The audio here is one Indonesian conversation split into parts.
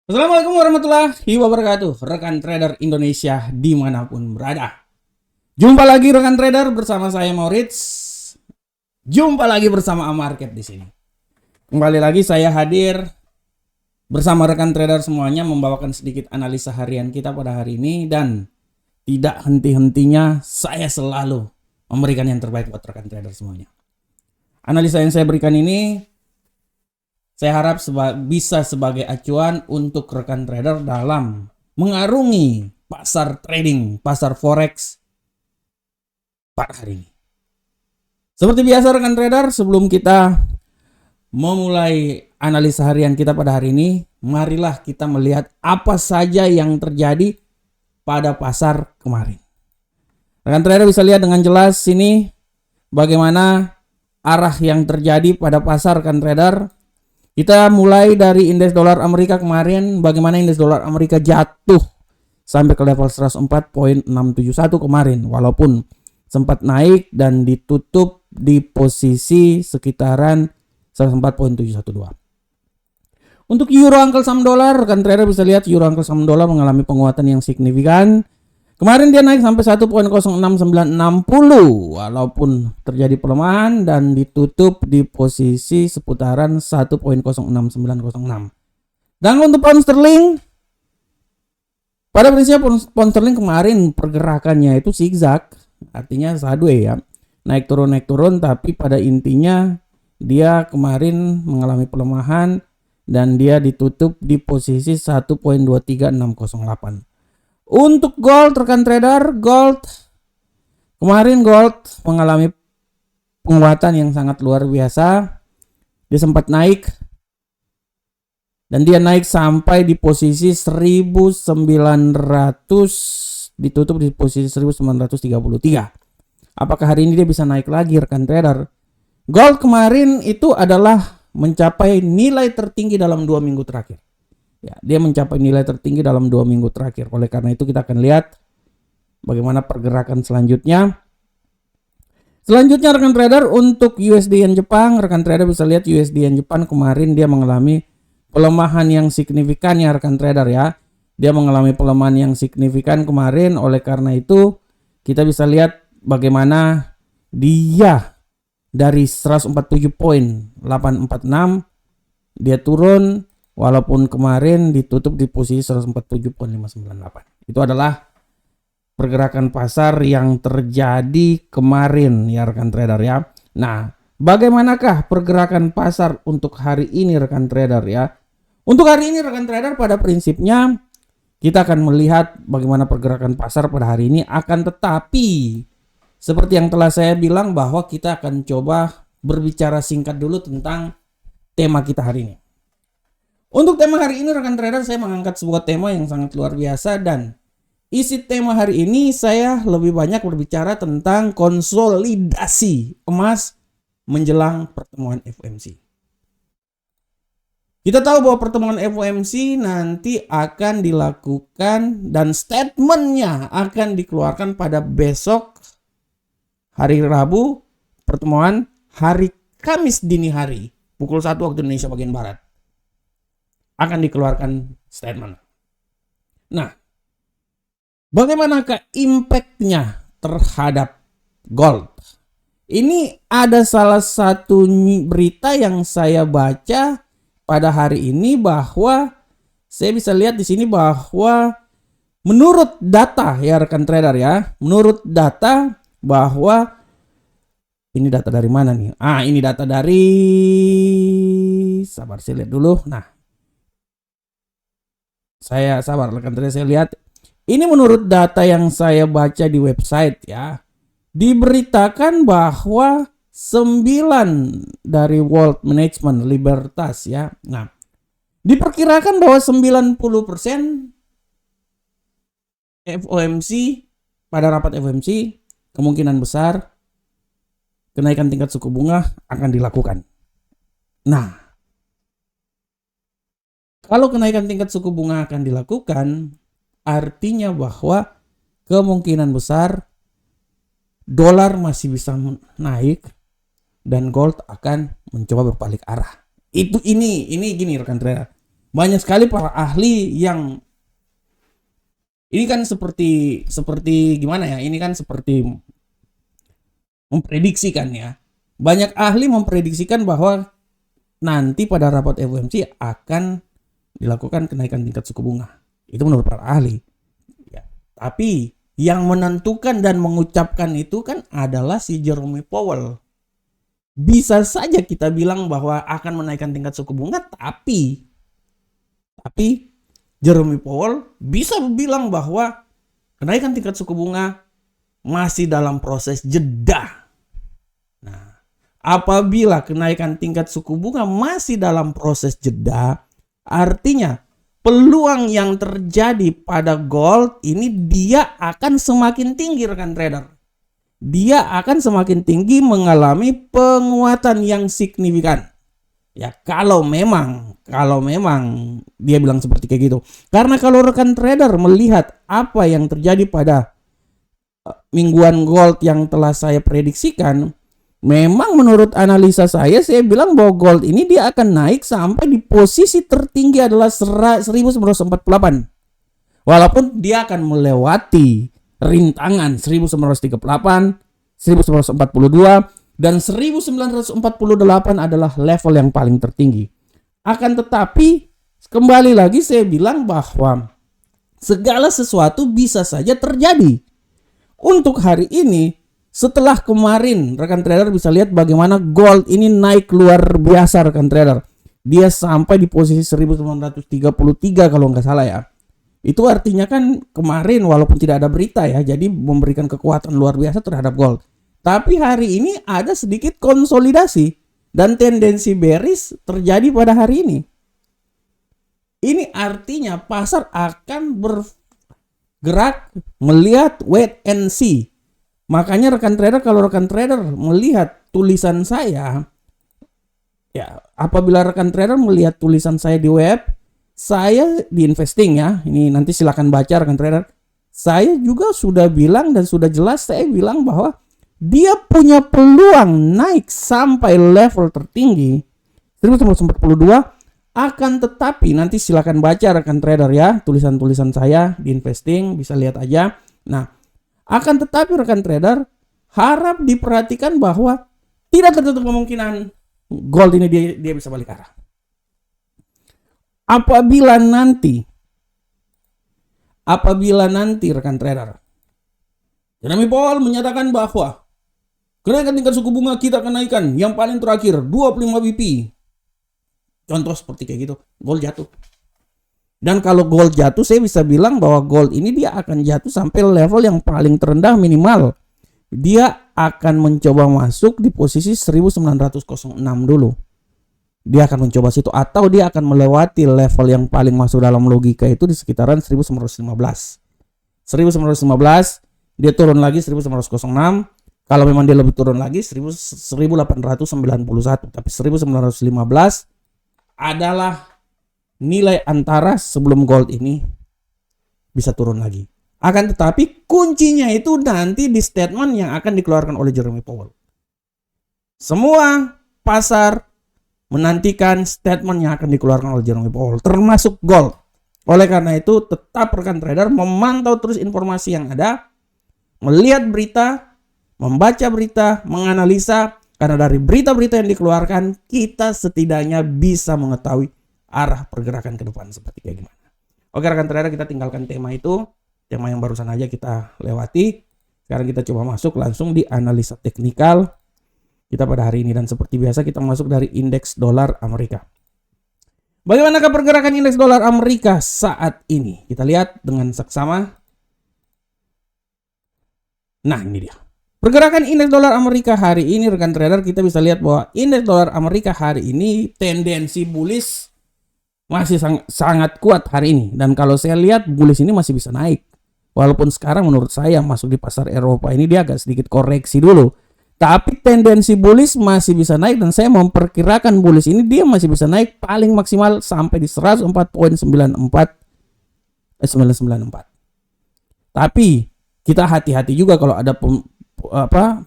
Assalamualaikum warahmatullahi wabarakatuh, rekan trader Indonesia dimanapun berada. Jumpa lagi rekan trader bersama saya Maurits. Jumpa lagi bersama Amarket di sini. Kembali lagi saya hadir bersama rekan trader semuanya membawakan sedikit analisa harian kita pada hari ini, dan tidak henti-hentinya saya selalu memberikan yang terbaik buat rekan trader semuanya. Analisa yang saya berikan ini saya harap bisa sebagai acuan untuk rekan trader dalam mengarungi pasar trading, pasar forex pada hari ini. Seperti biasa rekan trader, sebelum kita memulai analisa harian kita pada hari ini, marilah kita melihat apa saja yang terjadi pada pasar kemarin. Rekan trader bisa lihat dengan jelas sini bagaimana arah yang terjadi pada pasar rekan trader. Kita mulai dari indeks dolar Amerika kemarin, bagaimana indeks dolar Amerika jatuh sampai ke level 104.671 kemarin, walaupun sempat naik dan ditutup di posisi sekitaran 104.712. Untuk euro angkel saham dolar, rekan trader bisa lihat euro angkel saham dolar mengalami penguatan yang signifikan. Kemarin dia naik sampai 1.06960 walaupun terjadi pelemahan dan ditutup di posisi seputaran 1.06906. Dan untuk pound sterling, pada prinsipnya pound sterling kemarin pergerakannya itu zigzag, artinya sideways ya. Naik turun, tapi pada intinya dia kemarin mengalami pelemahan dan dia ditutup di posisi 1.23608. Untuk gold rekan trader, kemarin gold mengalami penguatan yang sangat luar biasa. Dia sempat naik dan dia naik sampai di posisi 1900, ditutup di posisi 1933. Apakah hari ini dia bisa naik lagi rekan trader? Gold kemarin itu adalah mencapai nilai tertinggi dalam 2 minggu terakhir. Ya, dia mencapai nilai tertinggi dalam 2 minggu terakhir. Oleh karena itu kita akan lihat bagaimana pergerakan selanjutnya. Selanjutnya rekan trader, untuk USD Yen Jepang, rekan trader bisa lihat USD Yen Jepang kemarin dia mengalami pelemahan yang signifikan ya rekan trader ya. Dia mengalami pelemahan yang signifikan kemarin, oleh karena itu kita bisa lihat bagaimana dia dari 147.846 dia turun. Walaupun kemarin ditutup di posisi 147.598. Itu adalah pergerakan pasar yang terjadi kemarin ya rekan trader ya. Nah, bagaimanakah pergerakan pasar untuk hari ini rekan trader ya? Untuk hari ini rekan trader pada prinsipnya kita akan melihat bagaimana pergerakan pasar pada hari ini, akan tetapi seperti yang telah saya bilang bahwa kita akan coba berbicara singkat dulu tentang tema kita hari ini. Untuk tema hari ini rekan trader, saya mengangkat sebuah tema yang sangat luar biasa, dan isi tema hari ini saya lebih banyak berbicara tentang konsolidasi emas menjelang pertemuan FOMC. Kita tahu bahwa pertemuan FOMC nanti akan dilakukan dan statementnya akan dikeluarkan pada besok hari Rabu, pertemuan hari Kamis dini hari pukul 1 waktu Indonesia bagian Barat akan dikeluarkan statement. Nah, bagaimanakah impactnya terhadap gold? Ini ada salah satu berita yang saya baca pada hari ini, bahwa saya bisa lihat di sini bahwa menurut data ya rekan trader ya, menurut data bahwa ini data dari mana nih? Ini data dari, sabar saya lihat dulu. Nah, saya sabar rekan trader, saya lihat ini menurut data yang saya baca di website ya. Diberitakan bahwa 9 dari World Management Libertas ya. Nah, diperkirakan bahwa 90% FOMC pada rapat FOMC kemungkinan besar kenaikan tingkat suku bunga akan dilakukan. Nah, kalau kenaikan tingkat suku bunga akan dilakukan, artinya bahwa kemungkinan besar dolar masih bisa naik dan gold akan mencoba berbalik arah. Ini gini rekan trader. Banyak sekali para ahli yang ini kan seperti gimana ya? Ini kan seperti memprediksikan ya. Banyak ahli memprediksikan bahwa nanti pada rapat FOMC akan dilakukan kenaikan tingkat suku bunga. Itu menurut para ahli. Ya. Tapi yang menentukan dan mengucapkan itu kan adalah si Jerome Powell. Bisa saja kita bilang bahwa akan menaikkan tingkat suku bunga, tapi Jerome Powell bisa bilang bahwa kenaikan tingkat suku bunga masih dalam proses jeda. Nah, apabila kenaikan tingkat suku bunga masih dalam proses jeda, artinya peluang yang terjadi pada gold ini dia akan semakin tinggi, rekan trader. Dia akan semakin tinggi mengalami penguatan yang signifikan. Ya, kalau memang dia bilang seperti kayak gitu. Karena kalau rekan trader melihat apa yang terjadi pada mingguan gold yang telah saya prediksikan, memang menurut analisa saya bilang bahwa gold ini dia akan naik sampai di posisi tertinggi adalah 1948. Walaupun dia akan melewati rintangan 1938, 1942, dan 1948 adalah level yang paling tertinggi. Akan tetapi, kembali lagi saya bilang bahwa segala sesuatu bisa saja terjadi. Untuk hari ini, setelah kemarin rekan trader bisa lihat bagaimana gold ini naik luar biasa, rekan trader. Dia sampai di posisi 1933 kalau nggak salah ya. Itu artinya kan kemarin walaupun tidak ada berita ya, jadi memberikan kekuatan luar biasa terhadap gold. Tapi hari ini ada sedikit konsolidasi dan tendensi bearish terjadi pada hari ini. Ini artinya pasar akan bergerak melihat wait and see. Makanya rekan trader, kalau rekan trader melihat tulisan saya, ya apabila rekan trader melihat tulisan saya di web, saya di investing ya, ini nanti silakan baca rekan trader. Saya juga sudah bilang dan sudah jelas saya bilang bahwa dia punya peluang naik sampai level tertinggi 1942, akan tetapi nanti silakan baca rekan trader ya, tulisan-tulisan saya di investing bisa lihat aja. Nah, akan tetapi rekan trader harap diperhatikan bahwa tidak tertutup kemungkinan gold ini dia bisa balik arah. Apabila nanti rekan trader, Jerome Powell menyatakan bahwa kenaikan tingkat suku bunga kita akan naikkan yang paling terakhir 25 BP. Contoh seperti kayak gitu, gold jatuh. Dan kalau gold jatuh, saya bisa bilang bahwa gold ini dia akan jatuh sampai level yang paling terendah minimal. Dia akan mencoba masuk di posisi 1906 dulu. Dia akan mencoba situ atau dia akan melewati level yang paling masuk dalam logika itu di sekitaran 1915. 1915, dia turun lagi 1906. Kalau memang dia lebih turun lagi 1891. Tapi 1915 adalah nilai antara sebelum gold ini bisa turun lagi. Akan tetapi kuncinya itu nanti di statement yang akan dikeluarkan oleh Jerome Powell. Semua pasar menantikan statement yang akan dikeluarkan oleh Jerome Powell, termasuk gold. Oleh karena itu tetap rekan trader memantau terus informasi yang ada, melihat berita, membaca berita, menganalisa, karena dari berita-berita yang dikeluarkan kita setidaknya bisa mengetahui arah pergerakan ke depan seperti kayak gimana. Oke rekan trader, kita tinggalkan tema itu, tema yang barusan aja kita lewati. Sekarang kita coba masuk langsung di analisa teknikal kita pada hari ini, dan seperti biasa kita masuk dari indeks dolar Amerika. Bagaimanakah pergerakan indeks dolar Amerika saat ini? Kita lihat dengan saksama. Nah, ini dia. Pergerakan indeks dolar Amerika hari ini rekan trader, kita bisa lihat bahwa indeks dolar Amerika hari ini tendensi bullish masih sangat kuat hari ini. Dan kalau saya lihat bullish ini masih bisa naik. Walaupun sekarang menurut saya masuk di pasar Eropa ini dia agak sedikit koreksi dulu. Tapi tendensi bullish masih bisa naik, dan saya memperkirakan bullish ini dia masih bisa naik paling maksimal sampai di 104.994. Tapi kita hati-hati juga kalau ada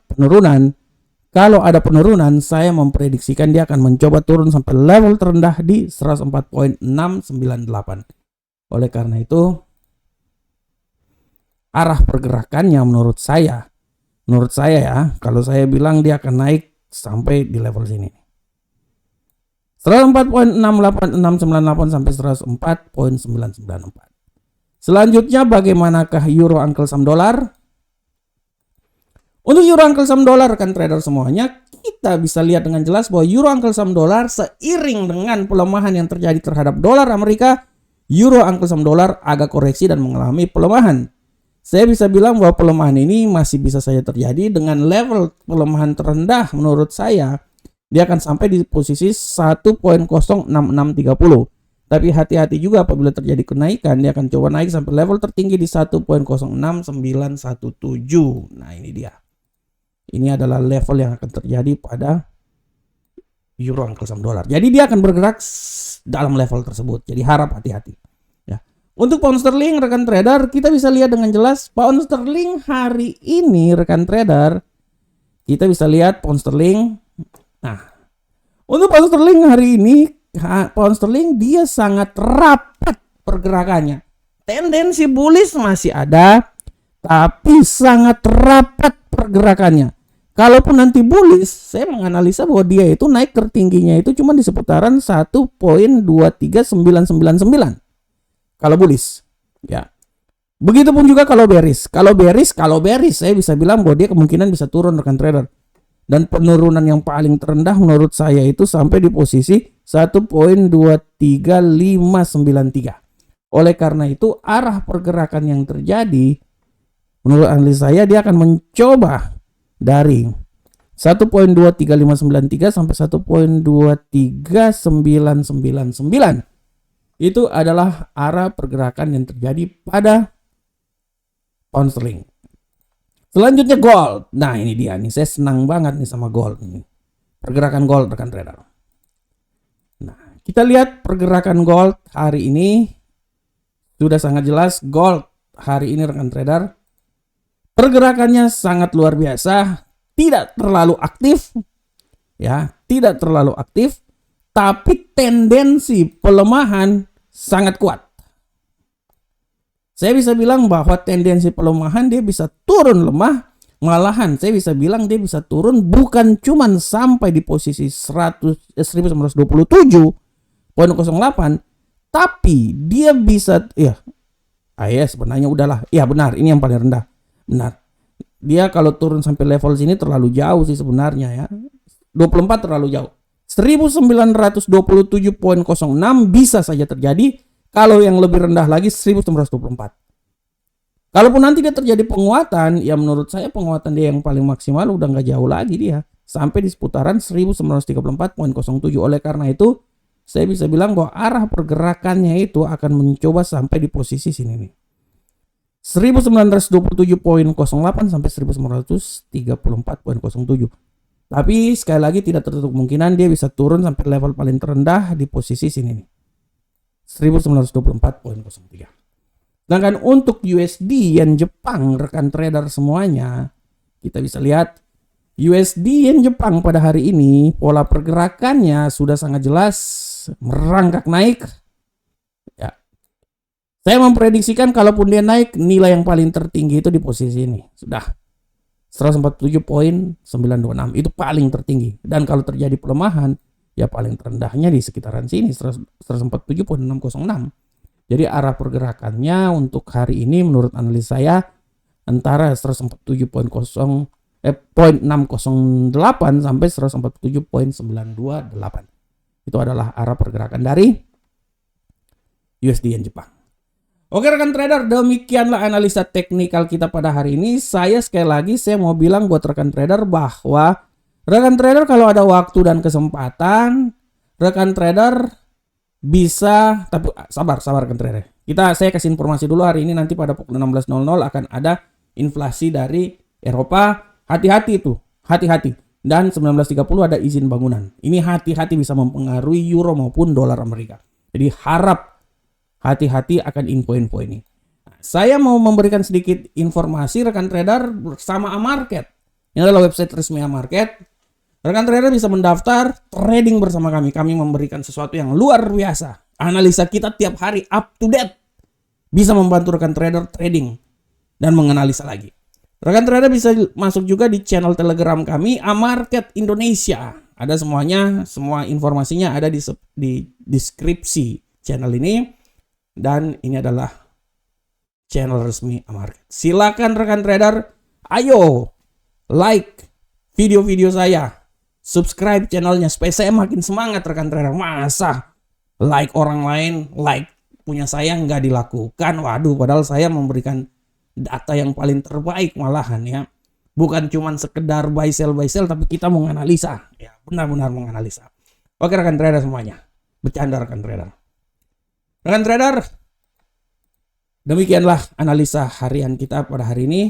penurunan, Kalau ada penurunan, saya memprediksikan dia akan mencoba turun sampai level terendah di 104.698. Oleh karena itu, arah pergerakannya menurut saya ya, kalau saya bilang dia akan naik sampai di level sini. 104.68698 sampai 104.994. Selanjutnya bagaimanakah euro Uncle Sam dolar? Untuk euro Uncle Sam dolar rekan trader semuanya, kita bisa lihat dengan jelas bahwa euro Uncle Sam dolar seiring dengan pelemahan yang terjadi terhadap dolar Amerika, euro Uncle Sam dolar agak koreksi dan mengalami pelemahan. Saya bisa bilang bahwa pelemahan ini masih bisa saja terjadi dengan level pelemahan terendah menurut saya. Dia akan sampai di posisi 1.06630. Tapi hati-hati juga apabila terjadi kenaikan, dia akan coba naik sampai level tertinggi di 1.06917. Nah, ini dia. Ini adalah level yang akan terjadi pada euro Uncle Sam dolar. Jadi dia akan bergerak dalam level tersebut. Jadi harap hati-hati. Untuk pound sterling rekan trader, kita bisa lihat dengan jelas pound sterling hari ini rekan trader. Kita bisa lihat pound sterling. Nah, untuk pound sterling hari ini, pound sterling dia sangat rapat pergerakannya. Tendensi bullish masih ada, tapi sangat rapat pergerakannya. Kalaupun nanti bullish, saya menganalisa bahwa dia itu naik tertingginya itu cuma di seputaran 1.23999. Kalau bullish, ya. Begitupun juga kalau bearish. Kalau bearish, saya bisa bilang bahwa dia kemungkinan bisa turun rekan trader. Dan penurunan yang paling terendah menurut saya itu sampai di posisi 1.23593. Oleh karena itu, arah pergerakan yang terjadi menurut analis saya dia akan mencoba dari 1.23593 sampai 1.23999. Itu adalah arah pergerakan yang terjadi pada pound sterling. Selanjutnya gold. Nah, ini dia nih, saya senang banget nih sama gold ini. Pergerakan gold rekan trader. Nah, kita lihat pergerakan gold hari ini sudah sangat jelas. Gold hari ini rekan trader, pergerakannya sangat luar biasa, tidak terlalu aktif. Ya, tidak terlalu aktif. Tapi tendensi pelemahan sangat kuat. Saya bisa bilang bahwa tendensi pelemahan dia bisa turun lemah. Malahan saya bisa bilang dia bisa turun bukan cuman sampai di posisi 1927.08. Tapi dia bisa, sebenarnya udahlah. Ya benar, ini yang paling rendah. Benar. Dia kalau turun sampai level sini terlalu jauh sih sebenarnya ya. 24 terlalu jauh. 1927.06 bisa saja terjadi. Kalau yang lebih rendah lagi 1924. Kalaupun nanti dia terjadi penguatan, ya menurut saya penguatan dia yang paling maksimal udah nggak jauh lagi dia. Sampai di seputaran 1934.07. Oleh karena itu, saya bisa bilang bahwa arah pergerakannya itu akan mencoba sampai di posisi sini nih. 1927.08 sampai 1934.07. Tapi sekali lagi tidak tertutup kemungkinan dia bisa turun sampai level paling terendah di posisi sini nih. 1924.03. Sedangkan untuk USD yen Jepang rekan trader semuanya, kita bisa lihat USD yen Jepang pada hari ini pola pergerakannya sudah sangat jelas merangkak naik. Ya. Saya memprediksikan kalaupun dia naik, nilai yang paling tertinggi itu di posisi ini. Sudah 147.926 itu paling tertinggi. Dan kalau terjadi pelemahan, ya paling terendahnya di sekitaran sini 147.606. Jadi arah pergerakannya untuk hari ini menurut analis saya antara 147.608 sampai 147.928. Itu adalah arah pergerakan dari USD yen Jepang. Oke rekan trader, demikianlah analisa teknikal kita pada hari ini. Saya mau bilang buat rekan trader bahwa rekan trader kalau ada waktu dan kesempatan, rekan trader bisa, tapi sabar rekan trader. Saya kasih informasi dulu hari ini, nanti pada pukul 16.00 akan ada inflasi dari Eropa. Hati-hati itu, hati-hati. Dan 19.30 ada izin bangunan. Ini hati-hati bisa mempengaruhi euro maupun dolar Amerika. Jadi harap hati-hati akan info-info ini. Saya mau memberikan sedikit informasi rekan trader bersama Amarket. Ini adalah website resmi Amarket. Rekan trader bisa mendaftar trading bersama kami. Kami memberikan sesuatu yang luar biasa. Analisa kita tiap hari up to date. Bisa membantu rekan trader trading dan menganalisa lagi. Rekan trader bisa masuk juga di channel Telegram kami, Amarket Indonesia. Ada semuanya, semua informasinya ada di deskripsi channel ini. Dan ini adalah channel resmi Amarket. Silakan rekan trader, ayo like video-video saya, subscribe channelnya supaya saya makin semangat rekan trader. Masa like orang lain, like punya saya nggak dilakukan? Waduh, padahal saya memberikan data yang paling terbaik malahan ya. Bukan cuma sekedar buy sell, tapi kita menganalisa. Ya, benar-benar menganalisa. Oke rekan trader semuanya. Bercanda rekan trader. Rekan trader, demikianlah analisa harian kita pada hari ini.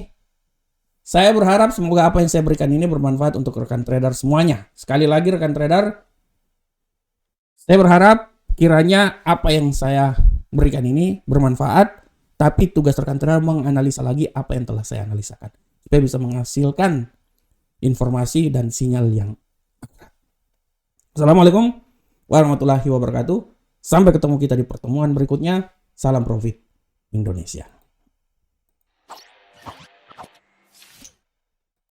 Saya berharap semoga apa yang saya berikan ini bermanfaat untuk rekan trader semuanya. Sekali lagi rekan trader, saya berharap kiranya apa yang saya berikan ini bermanfaat, tapi tugas rekan trader menganalisa lagi apa yang telah saya analisakan supaya bisa menghasilkan informasi dan sinyal yang akurat. Assalamualaikum warahmatullahi wabarakatuh. Sampai ketemu kita di pertemuan berikutnya. Salam profit Indonesia.